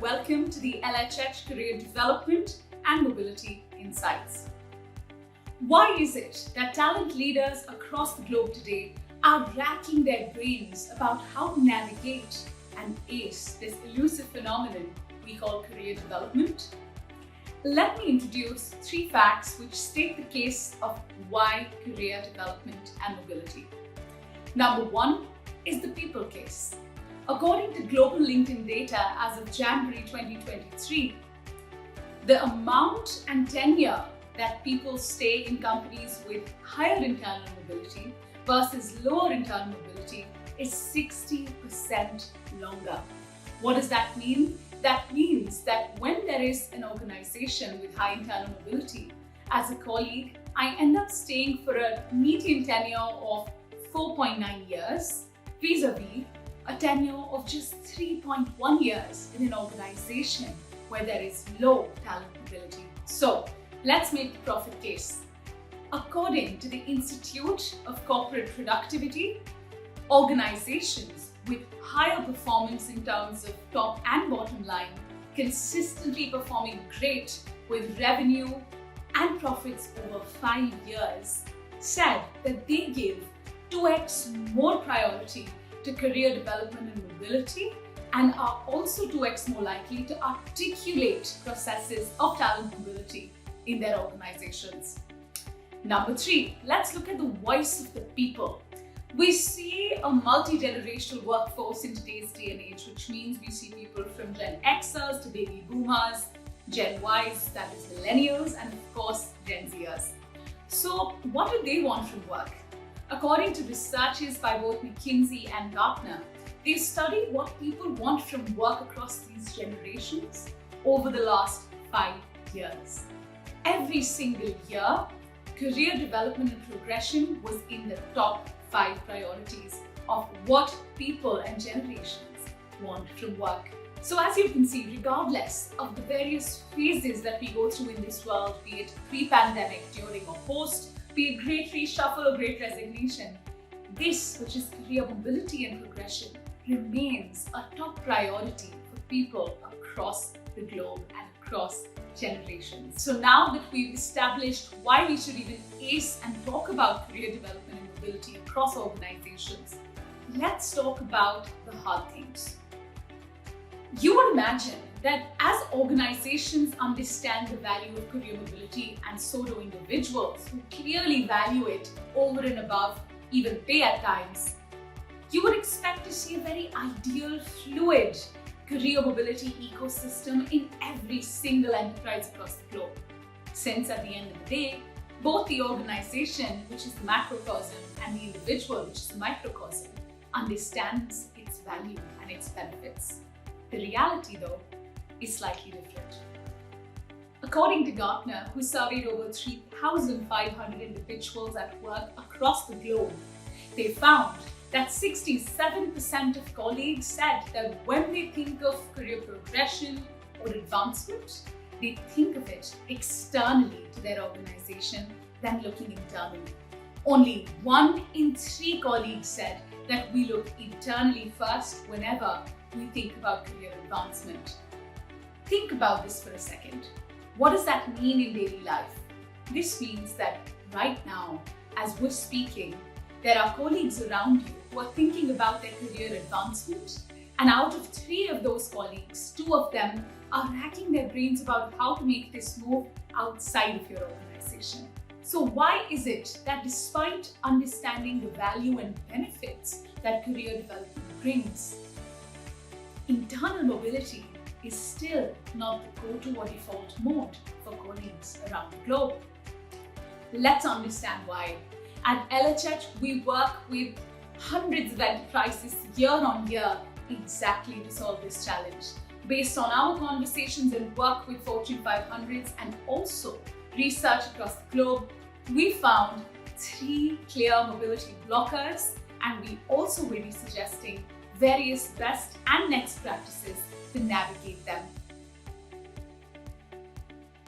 welcome to the LHH Career Development and Mobility Insights. Why is it that talent leaders across the globe today are racking their brains about how to navigate and ace this elusive phenomenon we call career development? Let me introduce 3 facts which state the case of why career development and mobility. Number 1 is the people case. According to global LinkedIn data as of January 2023, the amount and tenure that people stay in companies with higher internal mobility versus lower internal mobility is 60% longer. What does that mean? That means that when there is an organization with high internal mobility, as a colleague, I end up staying for a median tenure of 4.9 years, vis-a-vis a tenure of just 3.1 years in an organization where there is low talent mobility. So let's make the profit case. According to the Institute of Corporate Productivity, organizations with higher performance in terms of top and bottom line, consistently performing great with revenue and profits over 5 years, said that they give 2x more priority to career development and mobility and are also 2x more likely to articulate processes of talent mobility in their organizations. Number 3, let's look at the voice of the people. We see a multi-generational workforce in today's day and age, which means we see people from Gen Xers to baby boomers, Gen Ys, that is millennials, and of course Gen Zers. So what do they want from work? According to researches by both McKinsey and Gartner, they studied what people want from work across these generations over the last 5 years. Every single year, career development and progression was in the top 5 priorities of what people and generations want from work. So as you can see, regardless of the various phases that we go through in this world, be it pre-pandemic, during or post, be it great reshuffle or great resignation, this, which is career mobility and progression, remains a top priority for people across the globe and across generations. So now that we've established why we should even ace and talk about career development and mobility across organizations, let's talk about the hard things. You would imagine that as organizations understand the value of career mobility, and so do individuals who clearly value it over and above even pay at times, you would expect to see a very ideal, fluid career mobility ecosystem in every single enterprise across the globe. Since at the end of the day, both the organization, which is the macrocosm, and the individual, which is the microcosm, understands its value and its benefits. The reality, though, is slightly different. According to Gartner, who surveyed over 3,500 individuals at work across the globe, they found that 67% of colleagues said that when they think of career progression or advancement, they think of it externally to their organization than looking internally. Only 1 in 3 colleagues said that we look internally first whenever we think about career advancement. Think about this for a second. What does that mean in daily life? This means that right now, as we're speaking, there are colleagues around you who are thinking about their career advancement, and out of 3 of those colleagues, 2 of them are racking their brains about how to make this move outside of your organization. So why is it that despite understanding the value and benefits that career development brings, internal mobility is still not the go-to or default mode for colleagues around the globe? Let's understand why. At LHH, we work with hundreds of enterprises year on year exactly to solve this challenge. Based on our conversations and work with Fortune 500s and also research across the globe, we found 3 clear mobility blockers, and we also will be suggesting various best and next practices to navigate them